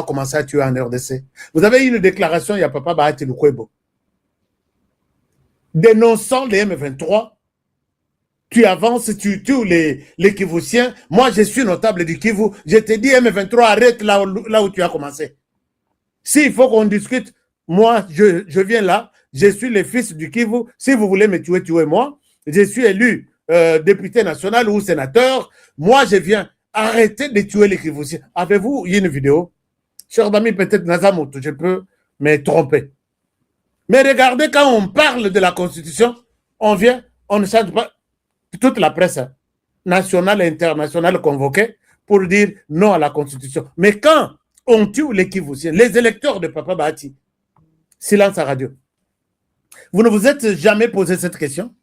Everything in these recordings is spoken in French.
commencer à tuer en RDC. Vous avez eu une déclaration, il y a Papa Bahati Lukwebo, dénonçant les M23. Tu avances, tu tues les Kivusiens. Moi, je suis notable du Kivu. Je te dis, M23, arrête là où tu as commencé. S'il faut qu'on discute, moi, je viens là. Je suis le fils du Kivu. Si vous voulez me tuer, tuez-moi. Je suis élu député national ou sénateur. Moi, je viens. Arrêtez de tuer les Kivusiens. Avez-vous une vidéo? Cher ami, peut-être Nazamoto, je peux me tromper. Mais regardez, quand on parle de la Constitution, on vient, on ne change pas. Toute la presse nationale et internationale convoquée pour dire non à la Constitution. Mais quand on tue les Kivusiens, les électeurs de Papa Bahati, silence à radio. Vous ne vous êtes jamais posé cette question?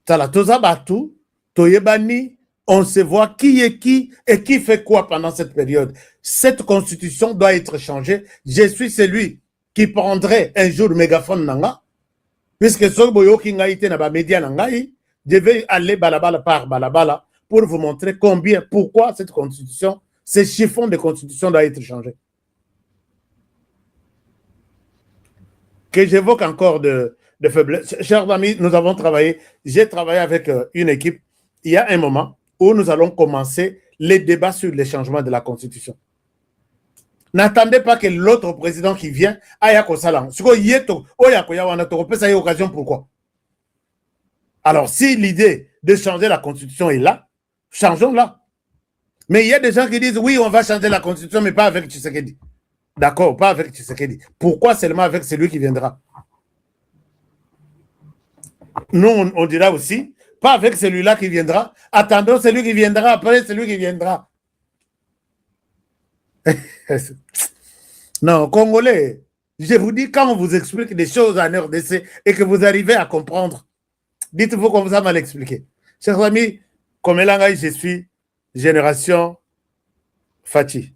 Talatoza Batu, Toyebani, on se voit qui est qui et qui fait quoi pendant cette période. Cette Constitution doit être changée. Je suis celui qui prendrait un jour mégaphone nanga, puisque Soboyo Kingaïté n'a pas média nangaï. Je vais aller balabala par balabala pour vous montrer combien, pourquoi cette constitution, ce chiffon de constitution doit être changé. Que j'évoque encore de faiblesse. Chers amis, nous avons travaillé, j'ai travaillé avec une équipe. Il y a un moment où nous allons commencer les débats sur les changements de la constitution. N'attendez pas que l'autre président qui vient aille à Kosalan. Occasion pourquoi? Alors, si l'idée de changer la Constitution est là, changeons-la. Mais il y a des gens qui disent, oui, on va changer la Constitution, mais pas avec Tshisekedi. D'accord, pas avec Tshisekedi. Pourquoi seulement avec celui qui viendra? Nous, on dira aussi, pas avec celui-là qui viendra. Attendons celui qui viendra, après celui qui viendra. Non, Congolais, je vous dis, quand on vous explique des choses en RDC et que vous arrivez à comprendre, dites-vous qu'on vous a mal expliqué. Chers amis, comme Elangaï, je suis génération Fati.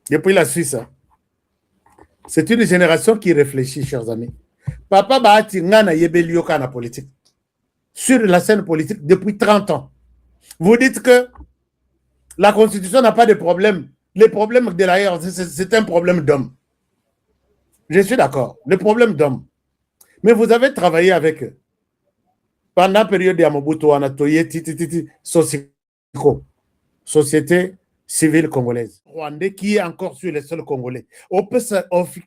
Depuis la Suisse. C'est une génération qui réfléchit, chers amis. Papa Bahati Ngana Yebelioka na politique. Sur la scène politique depuis 30 ans. Vous dites que la Constitution n'a pas de problème. Les problèmes de la RDC, c'est un problème d'homme. Je suis d'accord. Le problème d'homme. Mais vous avez travaillé avec eux. Pendant la période de Yamobutu, on a toyé Société civile congolaise. Rwandais qui est encore sur les sols congolais. On peut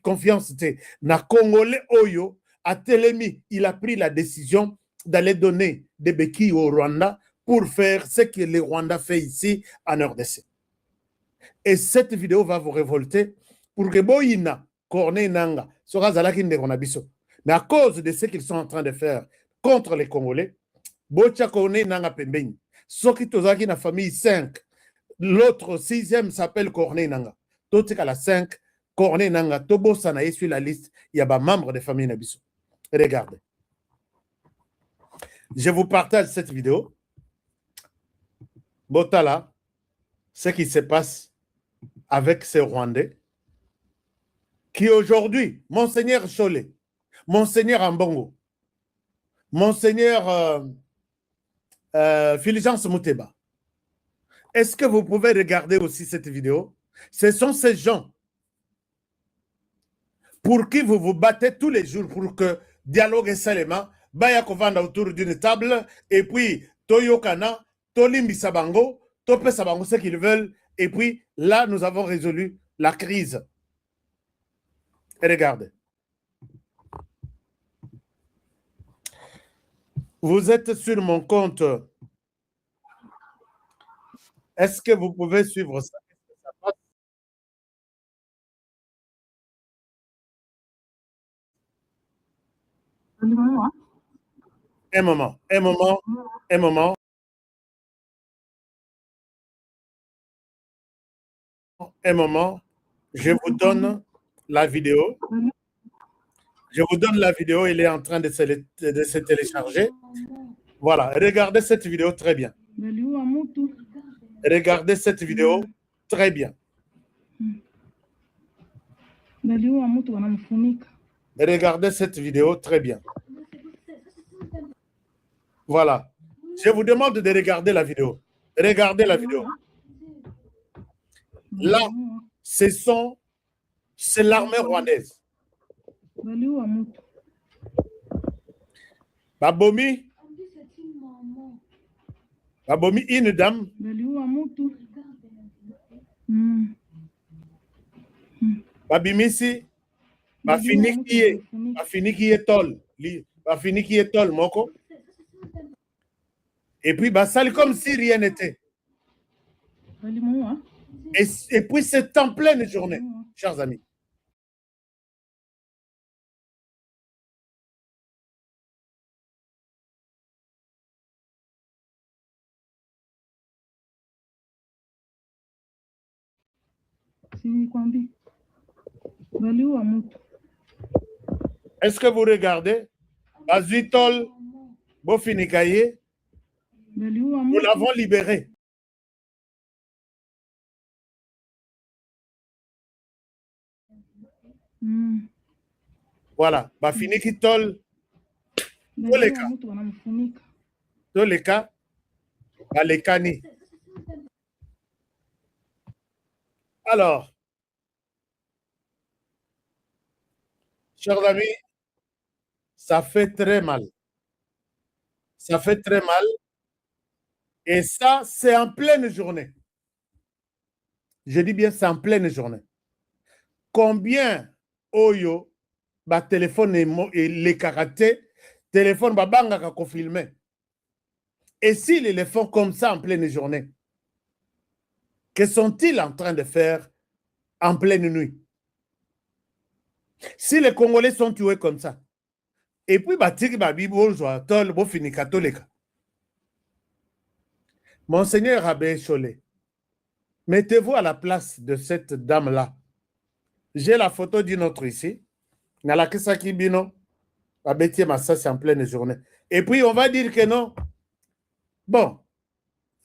confiance. Na Congolais Oyo, à Telemi, il a pris la décision d'aller donner des béquilles au Rwanda pour faire ce que le Rwanda fait ici en RDC. Et cette vidéo va vous révolter pour que Boyina, Corneille Nanga, sera Zalakin de Ronabiso. Mais à cause de ce qu'ils sont en train de faire contre les Congolais, Bocha Corneille Nanga Pembeni, Soki Tozaki na famille 5, l'autre 6e s'appelle Corneille Nanga. Totik à la 5, Corneille Nanga, Tobo Sanaï sur la liste, il y a des membres de famille Nabiso. Regardez. Je vous partage cette vidéo. Botala, ce qui se passe avec ces Rwandais qui aujourd'hui, Monseigneur Cholet, Monseigneur Ambongo, Monseigneur Fulgence Mouteba, est-ce que vous pouvez regarder aussi cette vidéo? Ce sont ces gens pour qui vous vous battez tous les jours pour que dialogue et seulement Baya Kovanda autour d'une table et puis Toyokana, Tolimbi Sabango, Tope Sabango, ce qu'ils veulent. Et puis là, nous avons résolu la crise. Et regardez. Vous êtes sur mon compte. Est-ce que vous pouvez suivre ça? Un moment. Je vous donne la vidéo. Je vous donne la vidéo, il est en train de se télécharger. Voilà, regardez cette vidéo très bien. Regardez cette vidéo très bien. Regardez cette vidéo très bien. Voilà. Je vous demande de regarder la vidéo. Regardez la vidéo. Là, c'est l'armée rwandaise. Babomi une dame. Babimisi bafiniki ye tol moko. Et puis basali comme si rien n'était. Et puis c'est en pleine journée, chers amis. Est-ce que vous regardez? Bazitol, Bofinikaye, nous l'avons libéré. Voilà, Bafiniki Tol, Toleka, Balekani. Alors, chers amis, ça fait très mal. Ça fait très mal. Et ça, c'est en pleine journée. Je dis bien, c'est en pleine journée. Combien Oyo, ba téléphone et les karatés, téléphone ba banga kako filmer. Et s'ils les font comme ça en pleine journée, que sont-ils en train de faire en pleine nuit? Si les Congolais sont tués comme ça, et puis batiki babi bonjour tol bo fini catholique. Monseigneur Abbé Cholé, mettez-vous à la place de cette dame-là. J'ai la photo d'une autre ici. Nalakisa Kibino, Abeti Massas en pleine journée. Et puis on va dire que non. Bon,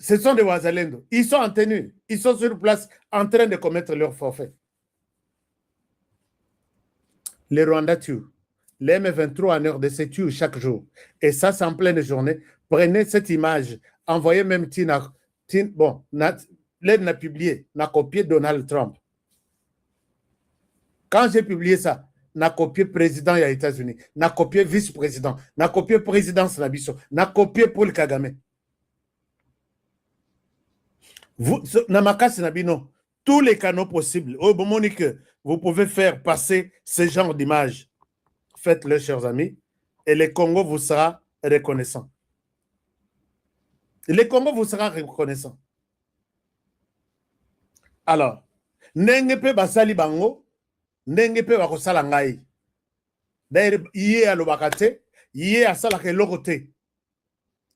ce sont des Ouazalendo. Ils sont en tenue. Ils sont sur place en train de commettre leur forfait. Les Rwandais tuent. Les M23 en RDC tuent chaque jour. Et ça, c'est en pleine journée. Prenez cette image. Envoyez même Tina. Bon, l'aide n'a publié, n'a copié Donald Trump. Quand j'ai publié ça, n'a copié président des États-Unis, n'a copié vice-président, n'a copié présidence Nabiso, n'a copié Paul Kagame. Vous, Namakasi Nabino, tous les canaux possibles, au moment que vous pouvez faire passer ce genre d'image, faites-le, chers amis, et le Congo vous sera reconnaissant. Le Congo vous sera reconnaissant. Alors, Nengepe Basali Bango, Nengepe Bakosala Ngai. D'ailleurs, yé à l'obakate, yé à Salake Lokote.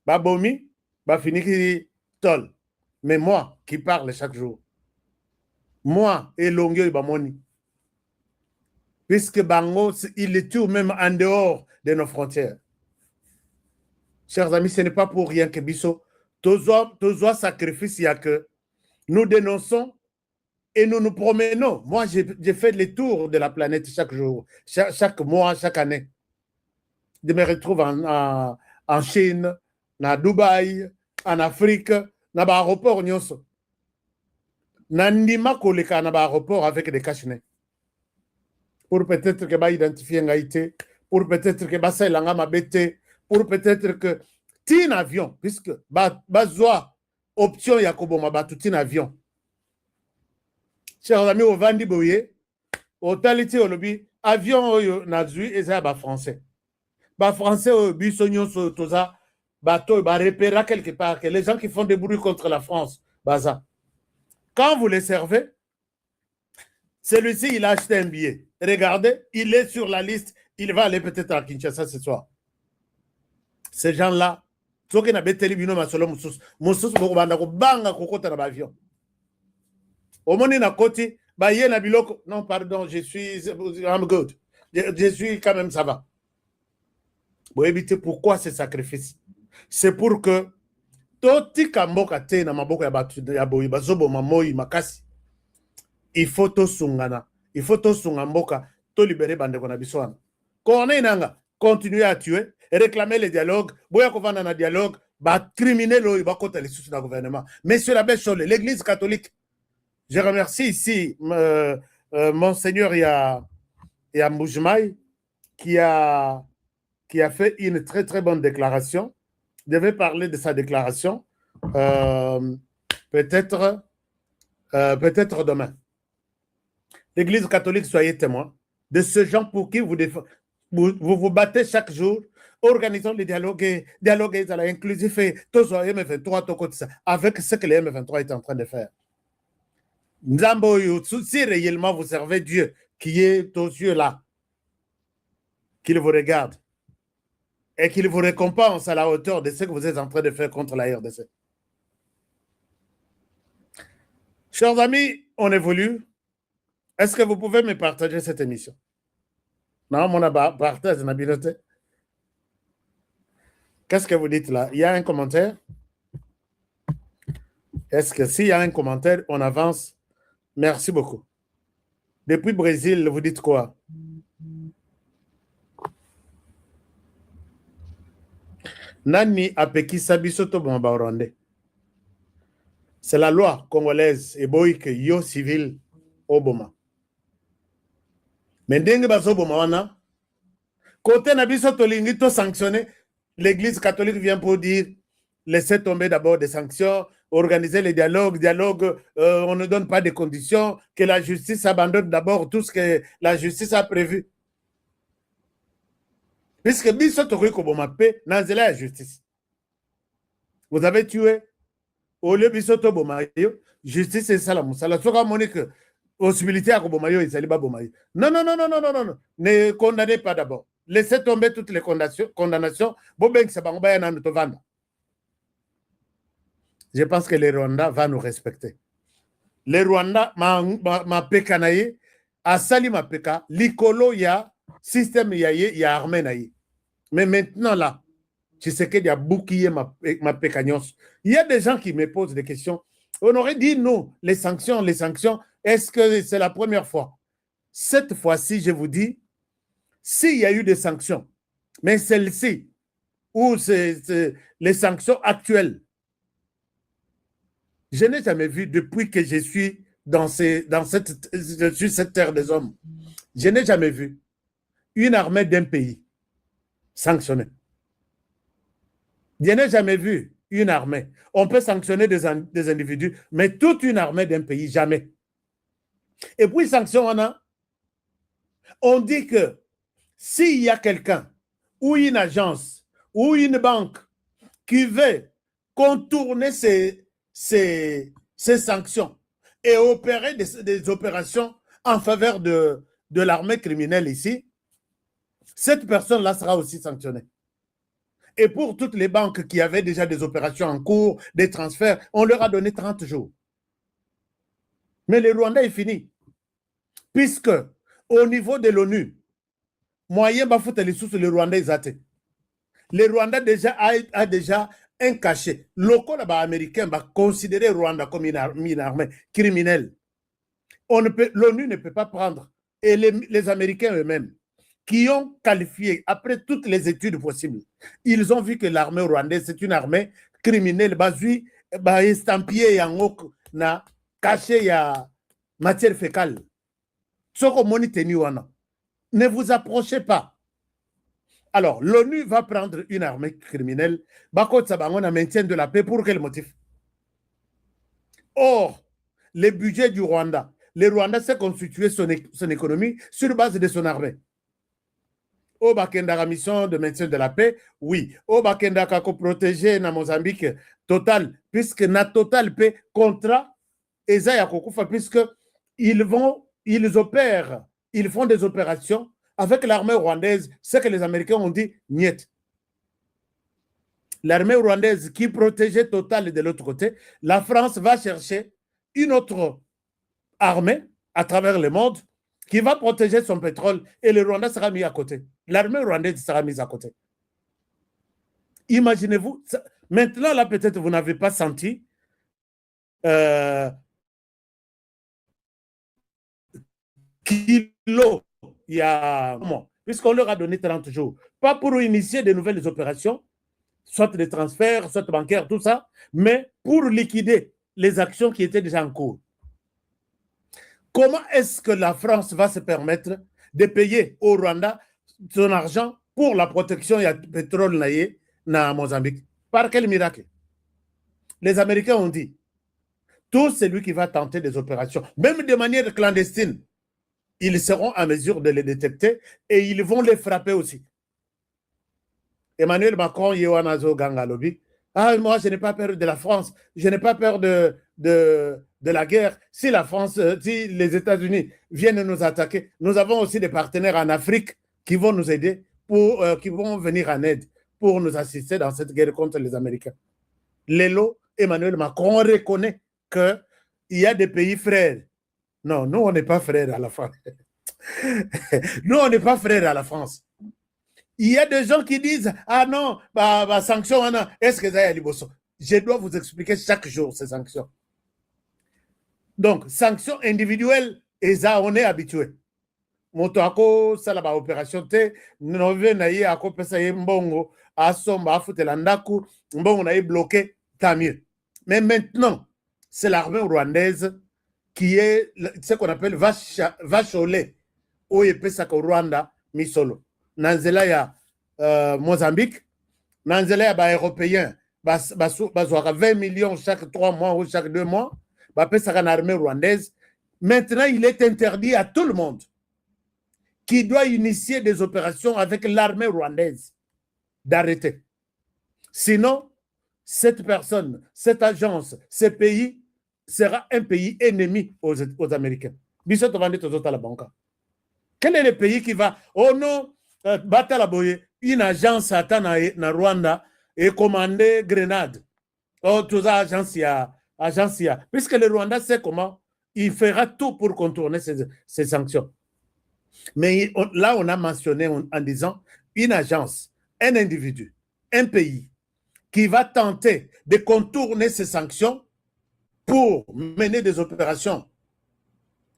Babomi, Bafiniki Tol. Mais moi qui parle chaque jour, moi et Longyo Bamoni, puisque Bango, il est tout même en dehors de nos frontières. Chers amis, ce n'est pas pour rien que Bisso, tous sacrifice, il y a que nous dénonçons et nous nous promenons. Moi, j'ai fait les tours de la planète chaque jour, chaque mois, chaque année. Je me retrouve en Chine, à Dubaï, en Afrique, dans l'aéroport nyonso. Nandima koleka na l'aéroport avec des cachenets. Pour peut-être que ba identifier ngaïté, pour peut-être que ba sailanga mabete, pour peut-être que tin avion, puisque ba zoa option yakobo mabatu tin avion. Chers amis, au Vandi Boye, au Taliti Olobi, avion oyo nazui et ça ba français. Ba français au bisognon so toza bateau ba repéra quelque part que les gens qui font des bruits contre la France, baza. Quand vous les servez, celui-ci il a acheté un billet. Regardez, il est sur la liste, il va aller peut-être à Kinshasa ce soir. Ces gens-là, ceux qui n'ont pas été bino masolo musus bokobanda ko banga kokota na avion. Au moment na koti, ba ye na biloko, non pardon, I'm good. Je suis quand même ça va. Vous évitez pourquoi ce sacrifice? C'est pour que toti kamboka te na maboko ya batu ya boyi bazobo mamoyi makasi. Il faut to sungana, il faut to sungamboka, to libérer bandeko na biswana. Kone nanga, continuer à tuer, réclamer le dialogue, boya kovanda na dialogue, ba criminel oyo bakota les sous na gouvernement. Monsieur l'abbé Cholé, l'église catholique, Je remercie ici Monseigneur Moujmaï qui a fait une très très bonne déclaration. Je vais parler de sa déclaration peut-être demain. L'Église catholique, soyez témoin de ce gens pour qui vous battez chaque jour. Organisons les dialogues inclusifs et tous les M23 avec ce que les M23 est en train de faire. Si réellement vous servez Dieu qui est aux yeux là, qu'il vous regarde et qu'il vous récompense à la hauteur de ce que vous êtes en train de faire contre la RDC. Chers amis, on évolue. Est-ce que vous pouvez me partager cette émission? Non, mon partage de habileté. Qu'est-ce que vous dites là? Il y a un commentaire? Est-ce que s'il y a un commentaire, on avance? Merci beaucoup. Depuis Brésil, vous dites quoi? Nani apeki sabisoto bomba rwandais. C'est la loi congolaise et boyke yo civil oboma. Mais ndenge baso boma wana côté na biso tolingi to sanctionner, l'église catholique vient pour dire laissez tomber d'abord des sanctions, organiser les dialogues, on ne donne pas de conditions, que la justice abandonne d'abord tout ce que la justice a prévu. Puisque biso tokoki koboma pe na nzela ya justice. Vous avez tué au lieu biso to boma yo, justice et ça la musala. Soka monique possibilité à koboma yo ezali ba boma yo. Non. Ne condamnez pas d'abord. Laissez tomber toutes les condamnations. Je pense que le Rwanda va nous respecter. Le Rwanda ma pekanaye asali ma peka likolo ya système ya armée naye. Mais maintenant là, tu sais qu'il y a bouclier ma pécagnos. Il y a des gens qui me posent des questions. On aurait dit non, les sanctions, est-ce que c'est la première fois? Cette fois-ci, je vous dis, s'il y a eu des sanctions, mais celles-ci, ou les sanctions actuelles, je n'ai jamais vu depuis que je suis sur cette terre des hommes, je n'ai jamais vu une armée d'un pays sanctionnée. Je n'ai jamais vu une armée. On peut sanctionner des individus, mais toute une armée d'un pays, jamais. Et puis, sanction, on dit que s'il y a quelqu'un ou une agence ou une banque qui veut contourner ces sanctions et opérer des opérations en faveur de l'armée criminelle ici, cette personne-là sera aussi sanctionnée. Et pour toutes les banques qui avaient déjà des opérations en cours, des transferts, on leur a donné 30 jours. Mais le Rwanda est fini. Puisque au niveau de l'ONU, moyen bafoute les sous le Rwanda est athée. Le Rwanda a déjà un cachet. Local américain va considérer Rwanda comme une armée criminelle. L'ONU ne peut pas prendre. Et les Américains eux-mêmes, qui ont qualifié, après toutes les études possibles, ils ont vu que l'armée rwandaise, c'est une armée criminelle, basée, estampillée en na caché ya matière fécale. Ne vous approchez pas. Alors, l'ONU va prendre une armée criminelle, on maintien de la paix, pour quel motif? Or, le budget du Rwanda, le Rwanda s'est constitué son économie sur base de son armée. Au Bakendaka mission de maintien de la paix, oui. Au Bakendaka protégé na Mozambique, Total, puisque na Total paix contrat Ezaya Kokufa, puisque ils font des opérations avec l'armée rwandaise, ce que les Américains ont dit, niet. L'armée rwandaise qui protégeait Total de l'autre côté, la France va chercher une autre armée à travers le monde qui va protéger son pétrole et le Rwanda sera mis à côté. L'armée rwandaise sera mise à côté. Imaginez-vous, maintenant là peut-être vous n'avez pas senti kilo, il y a puisqu'on leur a donné 30 jours, pas pour initier de nouvelles opérations, soit des transferts, soit bancaires, tout ça, mais pour liquider les actions qui étaient déjà en cours. Comment est-ce que la France va se permettre de payer au Rwanda son argent pour la protection du pétrole na Mozambique? Par quel miracle? Les Américains ont dit, tout celui qui va tenter des opérations, même de manière clandestine, ils seront en mesure de les détecter et ils vont les frapper aussi. Emmanuel Macron, Yewanazo Gangalobi, ah, moi, je n'ai pas peur de la France, je n'ai pas peur de la guerre. Si la France, si les États-Unis viennent nous attaquer, nous avons aussi des partenaires en Afrique qui vont nous aider, qui vont venir en aide pour nous assister dans cette guerre contre les Américains. Lélo, Emmanuel Macron reconnaît qu'il y a des pays frères. Non, nous, on n'est pas frères à la France. Nous, on n'est pas frères à la France. Il y a des gens qui disent, ah non, bah, sanctions, est-ce que ça y a je dois vous expliquer chaque jour ces sanctions. Donc, sanctions individuelles, et ça, on est habitué. Moto ako sala ba opération te, nove na ye ako pesa ye mbongo, asomba afutela ndaku, mbongo na ye bloqué, tant mieux. Mais maintenant, c'est l'armée rwandaise qui est ce qu'on appelle vache au lait, où il pesa ko Rwanda misolo. Nanzela ya Mozambique, nanzela ya ba européen, bazwaka 20 millions chaque 3 mois ou chaque 2 mois, ba pesa ka na armée rwandaise. Maintenant, il est interdit à tout le monde qui doit initier des opérations avec l'armée rwandaise d'arrêter. Sinon, cette personne, cette agence, ce pays sera un pays ennemi aux Américains. Quel est le pays qui va, oh non, une agence na Rwanda et commander Grenade. Oh, toute agence, puisque le Rwanda sait comment, il fera tout pour contourner ces sanctions. Mais là, on a mentionné en disant une agence, un individu, un pays qui va tenter de contourner ces sanctions pour mener des opérations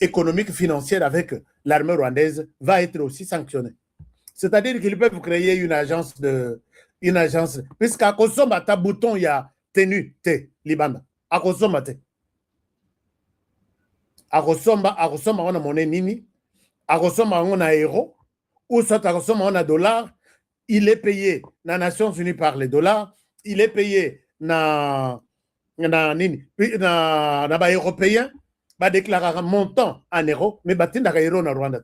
économiques, financières avec l'armée rwandaise va être aussi sanctionné. C'est-à-dire qu'ils peuvent créer une agence, puisqu'à Kosomba, ta bouton, il y a tenu, te, Libanda. À Kosomba, te. À Kosomba, on a monnaie nini. À Kosomba, on a euro. Ou soit à Kosomba, on a dollar. Il est payé dans les Nations Unies par les dollars. Il est payé dans les Européens. Va déclarer un montant en euros, mais batinda euro na Rwanda.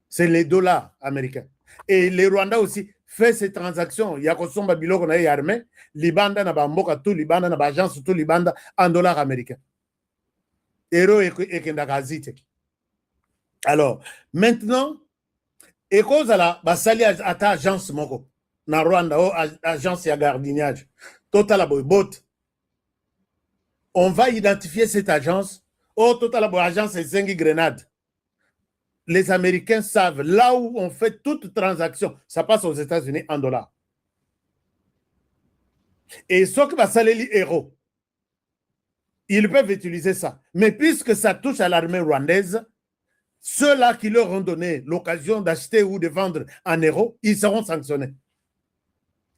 C'est les dollars américains. Et les Rwandais aussi fait ces transactions. Il y a Kosomba Biloko na armée, Libanda na Bamboka, tout Libanda na Agence, tout Libanda en dollars américains. Euro et Kendakazite. Alors, maintenant, et cause à la basali à ta agence moko na Rwanda, agence ya gardiennage, total bot. On va identifier cette agence. Oh, total agence et 5 grenades. Les Américains savent là où on fait toute transaction, ça passe aux États-Unis en dollars. Et ce qui va saler héros, ils peuvent utiliser ça. Mais puisque ça touche à l'armée rwandaise, ceux-là qui leur ont donné l'occasion d'acheter ou de vendre en euros, ils seront sanctionnés.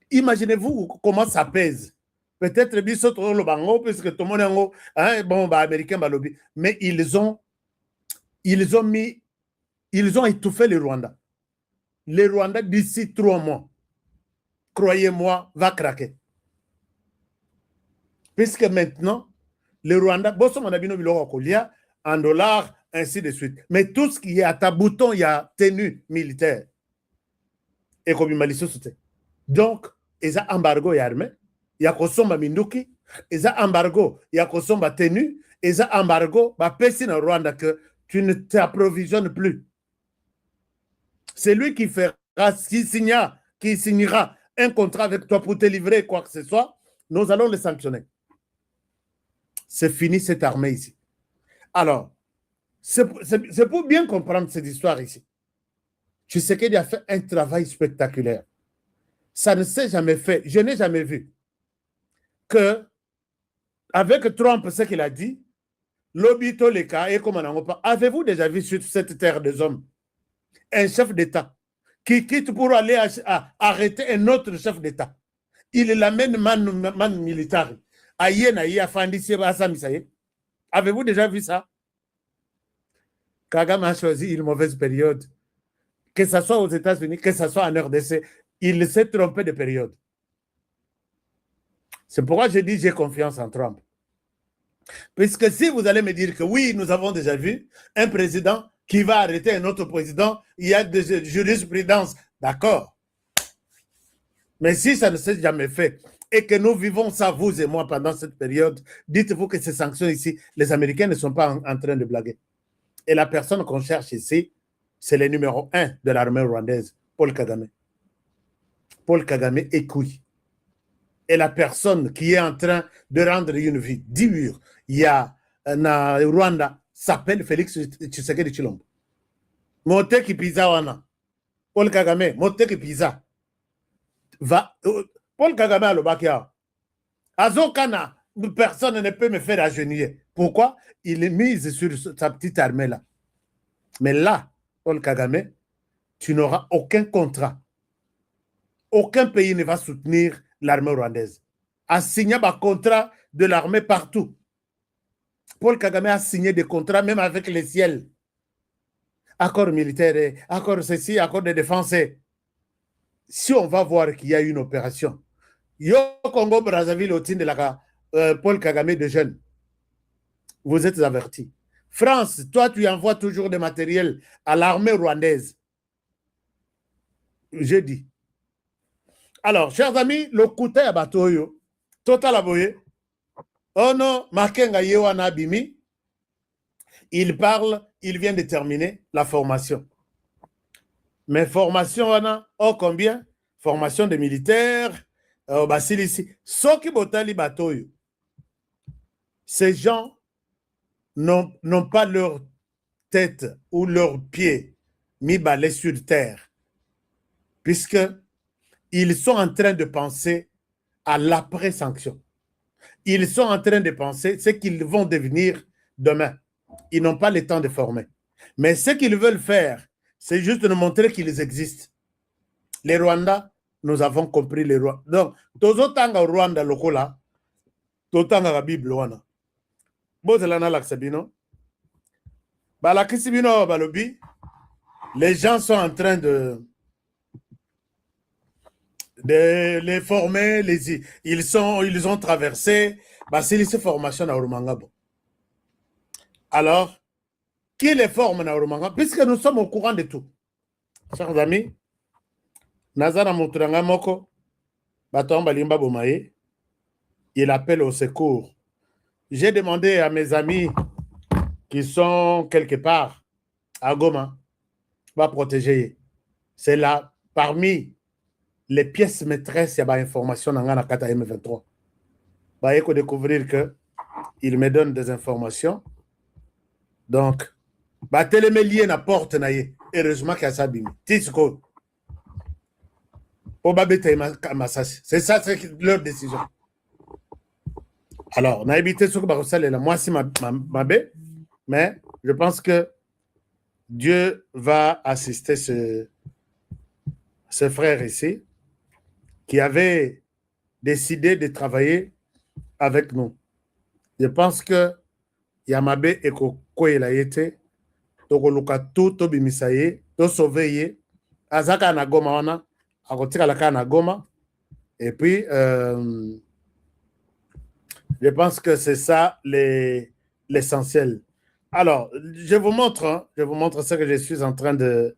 Imaginez-vous comment ça pèse. Peut-être bisotro le bango, puisque tout le monde est hein, bon, bah, américain, bah, lobby. Mais ils ont étouffé le Rwanda. Le Rwanda, d'ici 3 mois, croyez-moi, va craquer. Puisque maintenant, le Rwanda, en dollars, ainsi de suite. Mais tout ce qui est à ta bouton, il y a tenue militaire. Et comme il m'a dit, donc, il y a embargo et armée, il y a Kosomba Minduki, il y a embargo, il y a Kosomba tenue, il y a embargo, bah, pèse dans Rwanda que tu ne t'approvisionnes plus. C'est lui qui fera, qui signera un contrat avec toi pour te livrer quoi que ce soit, nous allons le sanctionner. C'est fini cette armée ici. Alors, c'est pour bien comprendre cette histoire ici. Tshisekedi a fait un travail spectaculaire. Ça ne s'est jamais fait. Je n'ai jamais vu que, avec Trump, ce qu'il a dit, l'obito les cas et comme on a avez-vous déjà vu sur cette terre des hommes un chef d'État qui quitte pour aller arrêter un autre chef d'État? Il l'amène man militaire. Avez-vous déjà vu ça? Kagame a choisi une mauvaise période. Que ce soit aux États-Unis, que ce soit en RDC, il s'est trompé de période. C'est pourquoi je dis j'ai confiance en Trump. Puisque si vous allez me dire que oui, nous avons déjà vu un président qui va arrêter un autre président, il y a des jurisprudences, d'accord. Mais si ça ne s'est jamais fait et que nous vivons ça, vous et moi, pendant cette période, dites-vous que ces sanctions ici, les Américains ne sont pas en train de blaguer. Et la personne qu'on cherche ici, c'est le numéro 1 de l'armée rwandaise, Paul Kagame. Paul Kagame est couille. Et la personne qui est en train de rendre une vie dure, il y a na Rwanda, s'appelle Félix Tshisekedi Tshilombo. Moteki Pizza wana. Paul Kagame, Moteki Pizza. Paul Kagame a le bakia. Azokana, personne ne peut me faire agenouiller. Pourquoi? Il est mis sur sa petite armée là. Mais là, Paul Kagame, tu n'auras aucun contrat. Aucun pays ne va soutenir l'armée rwandaise. A signé un contrat de l'armée partout. Paul Kagame a signé des contrats même avec les ciels. Accord militaire, accord ceci, accord de défense. Si on va voir qu'il y a une opération, Yo Congo Brazzaville au de la Paul Kagame de jeunes, vous êtes avertis. France, toi tu envoies toujours des matériels à l'armée rwandaise. J'ai dit. Alors, chers amis, le couteau à bateau, total aboye. Oh non, Makenga Yewana Bimi, il parle, il vient de terminer la formation. Mais formation, on a, oh combien? Formation de militaires, Basilisi. Soki Botali Batoyo. Ces gens n'ont pas leur tête ou leurs pieds mis balais sur terre, puisque ils sont en train de penser à l'après-sanction. Ils sont en train de penser ce qu'ils vont devenir demain. Ils n'ont pas le temps de former. Mais ce qu'ils veulent faire, c'est juste de montrer qu'ils existent. Les Rwandais, nous avons compris les Rwandais. Donc, tozotanga Rwanda lokola, totanga la Bible wana. Bozelana laksabino. Balakisibino balobi. Les gens sont en train de les former, ils ont traversé, c'est les formations à Orumangabo. Alors, qui les forme à Orumangabo? Puisque nous sommes au courant de tout. Chers amis, Nazara Mouturanga Moko, Baton Balimba Bomaye, il appelle au secours. J'ai demandé à mes amis qui sont quelque part à Goma, va protéger. C'est là, parmi les pièces maîtresses, il y a une information dans la Kata M23. Il faut découvrir qu'il me donne des informations. Donc, télémélier na porte naïe. Heureusement qu'il y a ça. Tisco. C'est ça, c'est leur décision. Alors, on a évité ce que Barossal est là. Moi, c'est ma baie. Mais je pense que Dieu va assister ce frère ici, qui avait décidé de travailler avec nous. Je pense que Yamabe et Kokoye la yete, Tokoluka tout, Tobimisaye, to sauver Azaka na Goma wana, Akotika la na Goma. Et puis, je pense que c'est ça l'essentiel. Alors, je vous montre ce que je suis en train de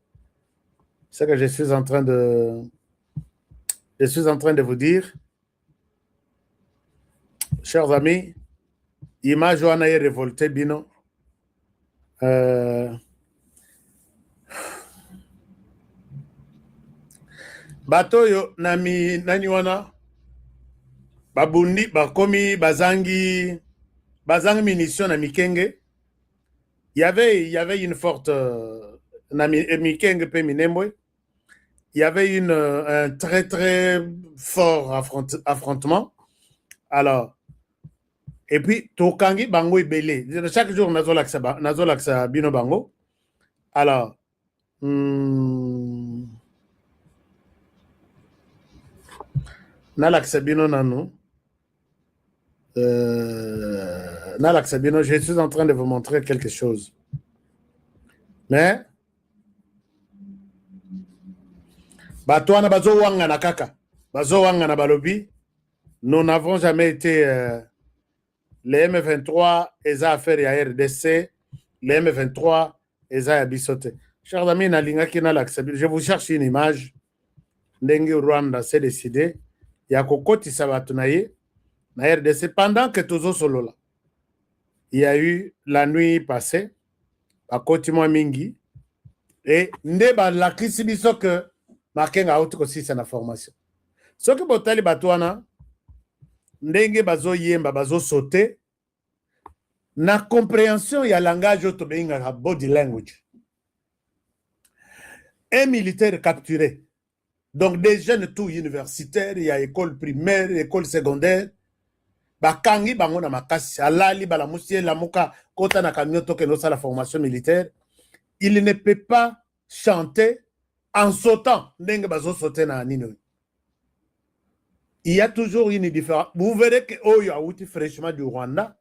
vous dire. Chers amis, image wana est révolté bino. Bato yo nami nani wana babundi bakomi bazangi munition na Mikenge. Il y avait une forte Mikenge pe Minembwe. Il y avait un très très fort affrontement. Alors, et puis tokangi bango ebele. Chaque jour nazolaksa bino bango. Alors, nalaksa bino nanu. Je suis en train de vous montrer quelque chose. Mais, Batouana Bazo Wangana Kaka, Bazo Wangana Balobi, nous n'avons jamais été les M23, ils ont affaire à RDC, les M23, ils ont bissoté. Chers amis, je vous cherche une image. Ndengi Rwanda s'est décidé. Il y a Kokoti Sabatunaye, na RDC, pendant que Tozo Solola. Il y a eu la nuit passée, à Kotima Mingi, et Ndeba la Krisibiso que Makenga Auto aussi c'est la formation. Ce que Botali Batouana, Ndenge Bazo Yemba, Bazo sauté, na compréhension, il y a langage autobéinga, body language. Un militaire capturé. Donc, des jeunes tout universitaires, il y a école primaire, école secondaire. Bakangi bango na makasi, alali balamusie lamuka kota na kamioto que nous la formation militaire. Il ne peut pas chanter en sautant. Ndenge bazo sauter na nino. Il y a toujours une différence. Vous verrez que Oyo a outi fraîchement du Rwanda.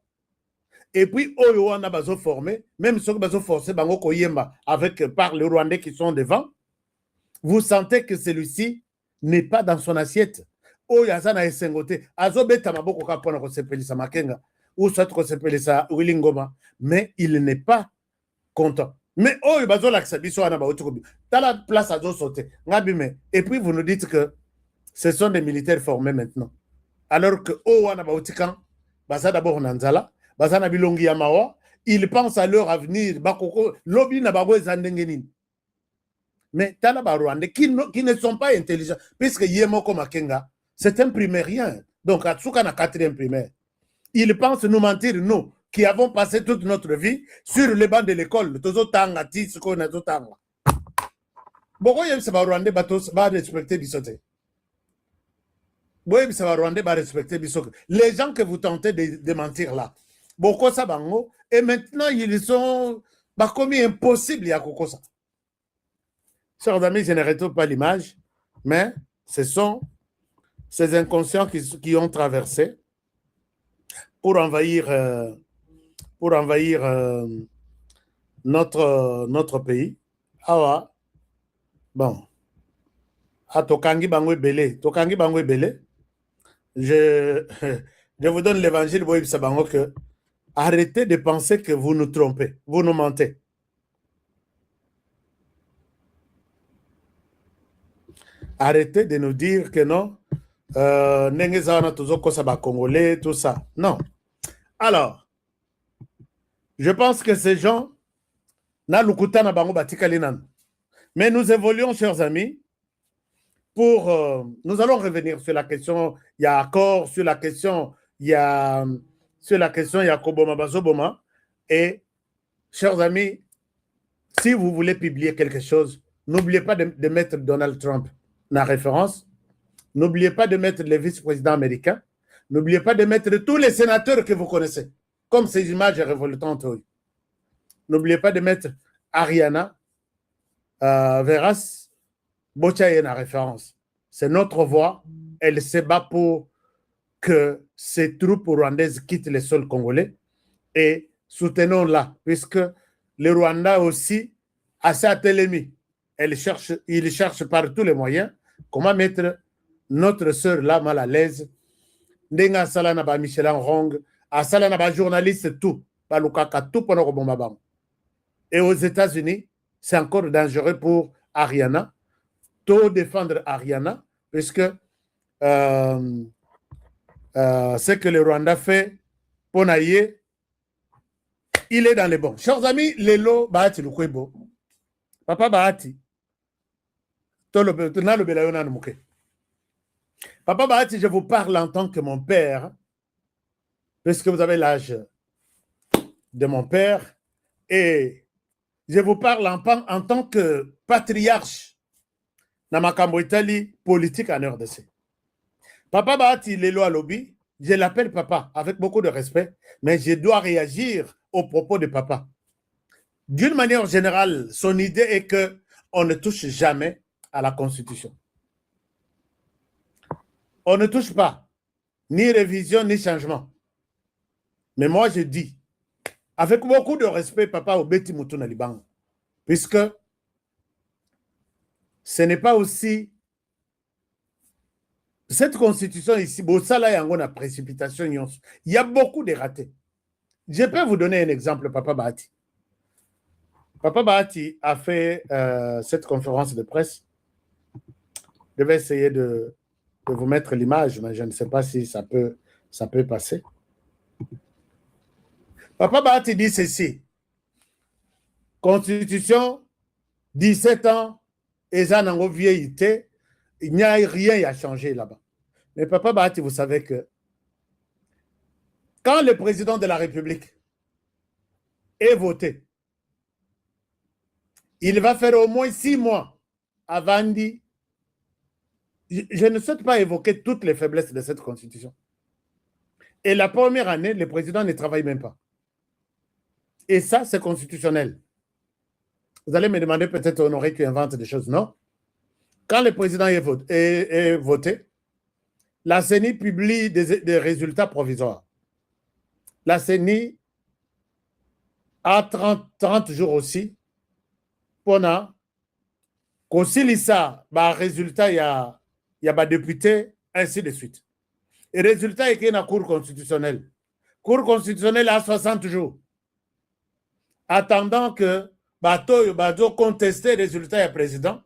Et puis Oyo wana bazo formé, même ceux qui bazo forcé bango koyemba avec par les Rwandais qui sont devant. Vous sentez que celui-ci n'est pas dans son assiette. Oyo azana esengote azobeta maboko kapona ko sepelisa Makenga ou soit ko sepelisa Wilingoma, mais il n'est pas content. Mais Oyo bazo laksa biso ana ba otukobi tala place azo sauter ngabime. Et puis vous nous dites que ce sont des militaires formés maintenant, alors que Oyo ana ba otikan baza d'abord nanzala baza na bilongi ya mawa, ils pensent à leur avenir bakoko lobi na bago ezandengenini. Mais tala ba Rwandais qui ne sont pas intelligents, puisque Yemoko Makenga c'est un primérien. Donc, Atsuka na 4e primaire. Il pense nous mentir, nous, qui avons passé toute notre vie sur les bancs de l'école. Tozo tanga, tisiko, nazo tanga. Boko yem se ba Rwandais batos ba respecter bisote. Boyem se ba Rwandais ba respecter bisote. Les gens que vous tentez de mentir là. Boko sa bango. Et maintenant, ils sont ba commis impossible ya koko sa. Chers amis, je ne retrouve pas l'image, mais ce sont ces inconscients qui ont traversé pour envahir notre pays. Ah bon. Ah, Tokangi Bangwe Belé. Tokangi Bangwe Belé. Je vous donne l'évangile, vous savez que arrêtez de penser que vous nous trompez, vous nous mentez. Arrêtez de nous dire que non, Congolais, tout ça. Non. Alors, je pense que ces gens, mais nous évoluons, chers amis, pour... nous allons revenir sur la question, il y a accord, sur la question, il y a Koboma Bazoboma. Et, chers amis, si vous voulez publier quelque chose, n'oubliez pas de mettre Donald Trump dans la référence. N'oubliez pas de mettre les vice-présidents américains. N'oubliez pas de mettre tous les sénateurs que vous connaissez, comme ces images révoltantes. N'oubliez pas de mettre Ariana Veras Bochaye en référence. C'est notre voix. Elle se bat pour que ces troupes rwandaises quittent les sols congolais. Et soutenons-la, puisque le Rwanda aussi a sa télémie. Il cherche par tous les moyens comment mettre notre sœur là mal à l'aise. Ndenga salana ba Michel Rong, a salana ba journaliste tout, ba Lukaka tout pendant que bomba. Et aux États-Unis, c'est encore dangereux pour Ariana. Tout défendre Ariana, puisque ce que le Rwanda fait pour Naye, il est dans les bons. Chers amis, Lelo Bahati Lukwebo, Papa Bahati, Tolo Belayona Numuke. Papa Bahati, je vous parle en tant que mon père, puisque vous avez l'âge de mon père, et je vous parle en tant que patriarche dans ma Makambo Italie politique en RDC. Papa Bahati Lelo Alobi, je l'appelle papa avec beaucoup de respect, mais je dois réagir aux propos de papa. D'une manière générale, son idée est qu'on ne touche jamais à la Constitution. On ne touche pas, ni révision, ni changement. Mais moi, je dis, avec beaucoup de respect, papa, Obeti Moutouna Libango, Puisque ce n'est pas aussi... Cette constitution ici, la précipitation, il y a beaucoup de ratés. Je peux vous donner un exemple, Papa Bahati. Papa Bahati a fait cette conférence de presse. Je vais essayer de vous mettre l'image, mais je ne sais pas si ça peut passer. Papa Bahati dit ceci. Constitution, 17 ans, et ça n'a vieillité, il n'y a rien à changer là-bas. Mais Papa Bahati, vous savez que quand le président de la République est voté, il va faire au moins 6 mois avant dit. Je ne souhaite pas évoquer toutes les faiblesses de cette constitution. Et la première année, le président ne travaille même pas. Et ça, c'est constitutionnel. Vous allez me demander peut-être, Honoré, tu inventes des choses. Non. Quand le président est voté, la CENI publie des résultats provisoires. La CENI a 30 jours aussi pour ça, résultat, il y a des députés, ainsi de suite. Et le résultat est qu'il y a une cour constitutionnelle. Cour constitutionnelle a 60 jours. Attendant que Bato contester le résultat du président,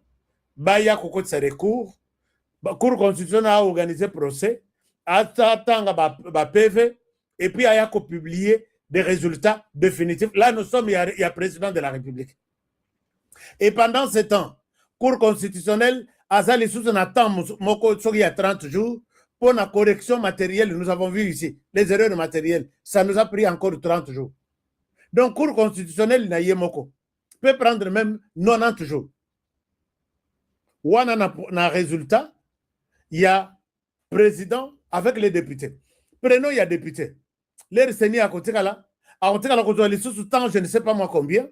il y a ses recours. La Cour constitutionnelle a organisé procès, attend PV, et puis il y a publié des résultats définitifs. Là, nous sommes, il y a le président de la République. Et pendant ce temps, Cour constitutionnelle, Azali Sousan attend il y a 30 jours pour la correction matérielle. Nous avons vu ici les erreurs matérielles. Ça nous a pris encore 30 jours. Donc, Cour constitutionnelle, peut prendre même 90 jours. Ou on a un résultat, il y a président avec les députés. Prenons, il y a députés. Les sénés à côté là, je ne sais pas moi combien,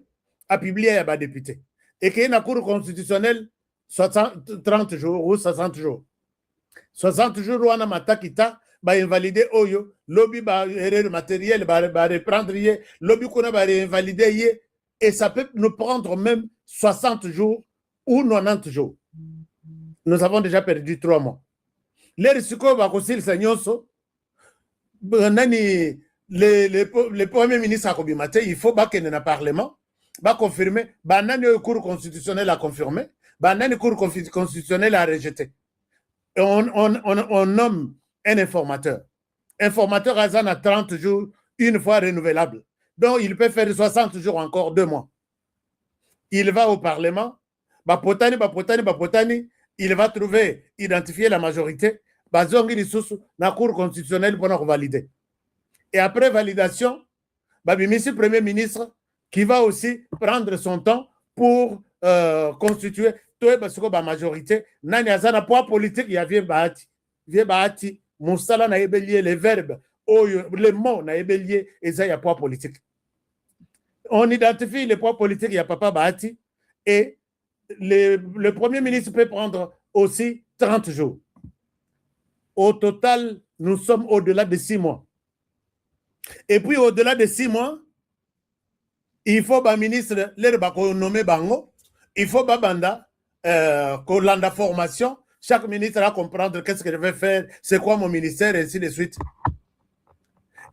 a publié, il y a des députés. Et qu'il y a une cour constitutionnelle 30 jours ou 60 jours. 60 jours, on a matakita, invalider Oyo, lobby erreur matériel, reprendre, lobby qu'on a invalider, et ça peut nous prendre même 60 jours ou 90 jours. Nous avons déjà perdu 3 mois. Les risques aussi le premier ministre a confirmé, il faut qu'il y ait un parlement, va confirmer, le cour constitutionnel a confirmé, le cour constitutionnel a rejeté. Et on nomme un informateur. Informateur a 30 jours, une fois renouvelable. Donc, il peut faire 60 jours encore 2 mois. Il va au Parlement, il va trouver, identifier la majorité, la Cour constitutionnelle pour valider. Et après validation, monsieur le Premier ministre qui va aussi prendre son temps pour constituer la majorité. Nani azana poids politique, il y a vieux bahati, moussala na ébellier, les verbes, les mots na ébellier, et ça, il y a poids politique. On identifie les poids politiques, il y a Papa Bahati, et le Premier ministre peut prendre aussi 30 jours. Au total, nous sommes au-delà de 6 mois. Et puis, au-delà de 6 mois, il faut que le ministre nommé Bango, il faut que la formation, chaque ministre va comprendre qu'est-ce que je vais faire, c'est quoi mon ministère, et ainsi de suite.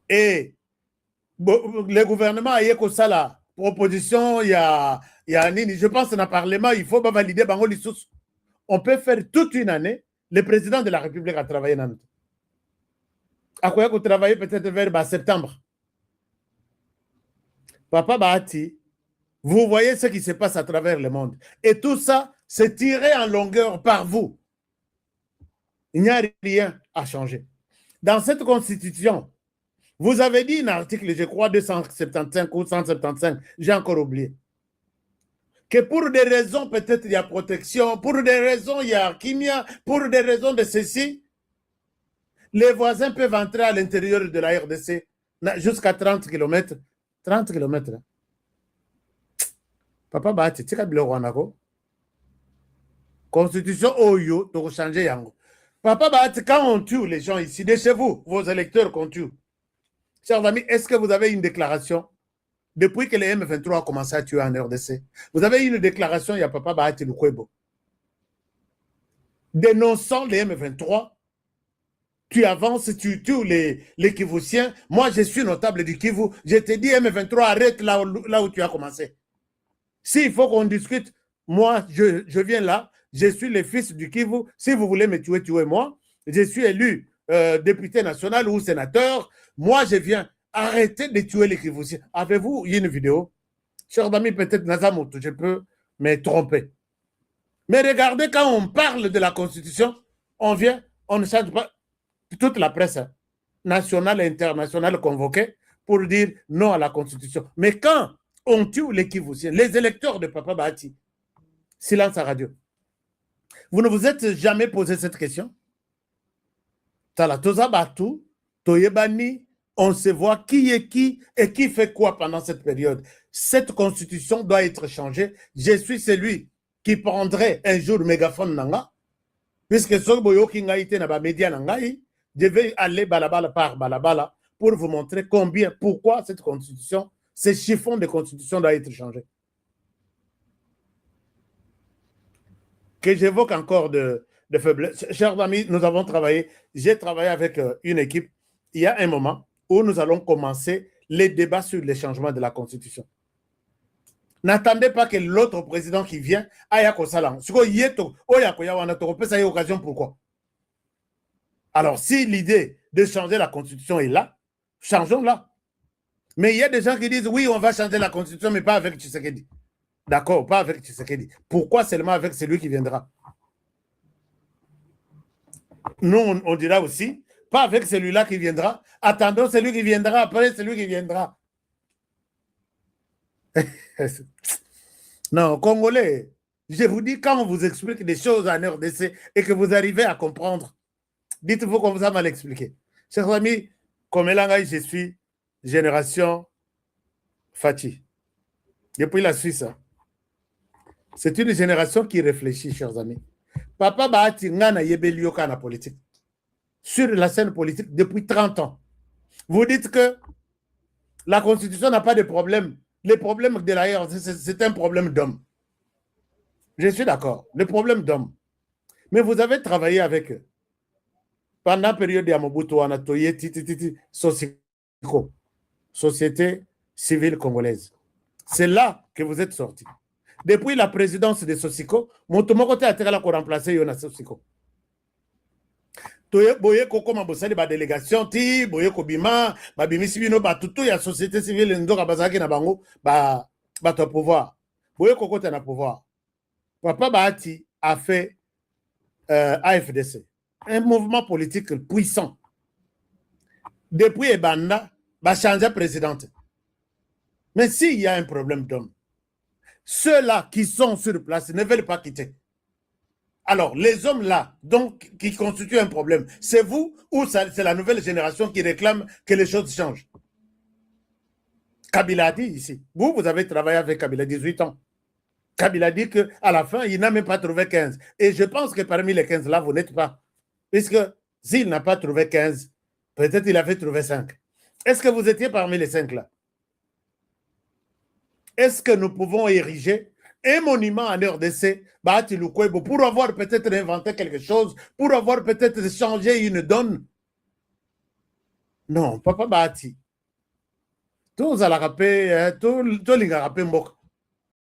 Et le gouvernement a eu ça la proposition, il y a je pense dans le Parlement, il faut valider Bango Lissous. On peut faire toute une année. Le président de la République a travaillé dans notre. À quoi vous travaillez peut-être vers septembre. Papa Bahati, vous voyez ce qui se passe à travers le monde. Et tout ça, c'est tiré en longueur par vous. Il n'y a rien à changer. Dans cette constitution, vous avez dit un article, je crois, 275 ou 175, j'ai encore oublié, que pour des raisons, peut-être il y a protection, pour des raisons il y a chimia, pour des raisons de ceci, les voisins peuvent entrer à l'intérieur de la RDC jusqu'à 30 km. 30 km. Papa Bahati, tu as Constitution Oyo, tu as changé yango. Papa Bahati, quand on tue les gens ici, de chez vous, vos électeurs qu'on tue, chers amis, est-ce que vous avez une déclaration? depuis que les M23 ont commencé à tuer en RDC. Vous avez eu une déclaration, il y a Papa Bahati Lukwebo, dénonçant les M23. Tu avances, tu tues les Kivusiens. Moi, je suis notable du Kivu. Je te dis, M23, arrête là où tu as commencé. S'il faut qu'on discute, moi, je viens là. Je suis le fils du Kivu. Si vous voulez me tuer, tuez-moi. Je suis élu député national ou sénateur. Moi, je viens. Arrêtez de tuer les Kivusiens. Avez-vous une vidéo? Cher ami, peut-être Nazamoto, je peux me tromper. Mais regardez, quand on parle de la Constitution, on vient, on ne change pas. Toute la presse nationale et internationale convoquée pour dire non à la Constitution. Mais quand on tue les Kivusiens, les électeurs de Papa Bahati, silence à radio. Vous ne vous êtes jamais posé cette question? Talatoza Batu, Toyebani, on se voit qui est qui et qui fait quoi pendant cette période. Cette Constitution doit être changée. Je suis celui qui prendrait un jour mégaphone nanga, puisque Soboyo Kingaïté n'a pas média nangaï. Je vais aller balabala par balabala pour vous montrer combien, pourquoi cette constitution, ce chiffon de constitution doit être changé. Que j'évoque encore de faiblesse. Chers amis, nous avons travaillé, j'ai travaillé avec une équipe. Il y a un moment où nous allons commencer les débats sur les changements de la constitution. N'attendez pas que l'autre président qui vient aille à Kosalan. Occasion pourquoi? Alors, si l'idée de changer la Constitution est là, changeons-la. Mais il y a des gens qui disent, oui, on va changer la Constitution, mais pas avec Tshisekedi. D'accord, pas avec Tshisekedi. Pourquoi seulement avec celui qui viendra? Nous, on dira aussi, pas avec celui-là qui viendra. Attendons celui qui viendra, après celui qui viendra. Non, Congolais, je vous dis, quand on vous explique des choses en RDC et que vous arrivez à comprendre, dites-vous qu'on vous a mal expliqué. Chers amis, comme Elangaï, je suis génération Fati. Depuis la Suisse. C'est une génération qui réfléchit, chers amis. Papa Bahati Ngana Yebelioka na politique. Sur la scène politique depuis 30 ans. Vous dites que la Constitution n'a pas de problème. Le problème de la RDC, c'est un problème d'homme. Je suis d'accord. Le problème d'homme. Mais vous avez travaillé avec eux. Pendant la période de Yamobutu, on a toyé Sosiko, Société civile congolaise. C'est là que vous êtes sortis. Depuis la présidence de Sosiko, mon côté a été là pour remplacer Yona Sosiko. Boye koko mabosali ba délégation ti boye kobima ba bimisi bino ba tutu ya société civile ndoka bazaki na bango ba to pouvoir. Boye koko te na pouvoir. Papa Bahati a fait AFDC. Un mouvement politique puissant. Depuis Ebanda, va changer présidente. Mais s'il y a un problème d'homme, ceux-là qui sont sur place ne veulent pas quitter. Alors, les hommes-là, donc, qui constituent un problème, c'est vous ou c'est la nouvelle génération qui réclame que les choses changent? Kabila a dit ici. Vous avez travaillé avec Kabila 18 ans. Kabila dit qu'à la fin, il n'a même pas trouvé 15. Et je pense que parmi les 15 là, vous n'êtes pas. Puisque s'il n'a pas trouvé 15, peut-être il avait trouvé 5. Est-ce que vous étiez parmi les 5 là? Est-ce que nous pouvons ériger un monument en RDC, Bahati Lukwebo, pour avoir peut-être inventé quelque chose, pour avoir peut-être changé une donne? Non, Papa Bahati. Tous à la rapé, tous les rapé mbok.